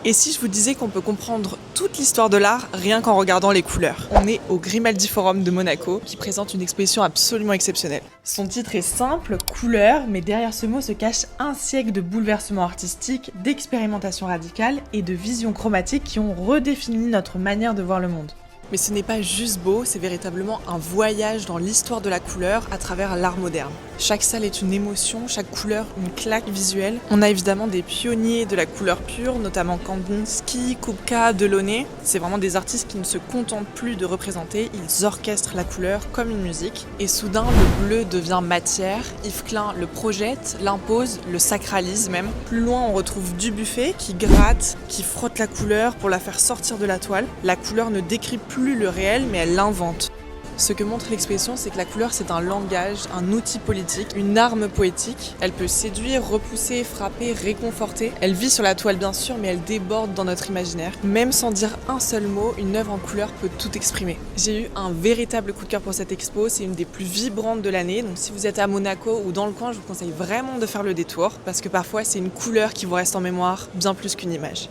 Et si je vous disais qu'on peut comprendre toute l'histoire de l'art rien qu'en regardant les couleurs? On est au Grimaldi Forum de Monaco qui présente une exposition absolument exceptionnelle. Son titre est simple, couleurs, mais derrière ce mot se cache un siècle de bouleversements artistiques, d'expérimentation radicale et de visions chromatiques qui ont redéfini notre manière de voir le monde. Mais ce n'est pas juste beau, c'est véritablement un voyage dans l'histoire de la couleur à travers l'art moderne. Chaque salle est une émotion, chaque couleur une claque visuelle. On a évidemment des pionniers de la couleur pure, notamment Kandinsky, Kupka, Delaunay. C'est vraiment des artistes qui ne se contentent plus de représenter, ils orchestrent la couleur comme une musique. Et soudain, le bleu devient matière. Yves Klein le projette, l'impose, le sacralise même. Plus loin, on retrouve Dubuffet qui gratte, qui frotte la couleur pour la faire sortir de la toile. La couleur ne décrit plus le réel, mais elle l'invente. Ce que montre l'exposition, c'est que la couleur, c'est un langage, un outil politique, une arme poétique. Elle peut séduire, repousser, frapper, réconforter. Elle vit sur la toile, bien sûr, mais elle déborde dans notre imaginaire. Même sans dire un seul mot, une œuvre en couleur peut tout exprimer. J'ai eu un véritable coup de cœur pour cette expo. C'est une des plus vibrantes de l'année. Donc si vous êtes à Monaco ou dans le coin, je vous conseille vraiment de faire le détour, parce que parfois, c'est une couleur qui vous reste en mémoire, bien plus qu'une image.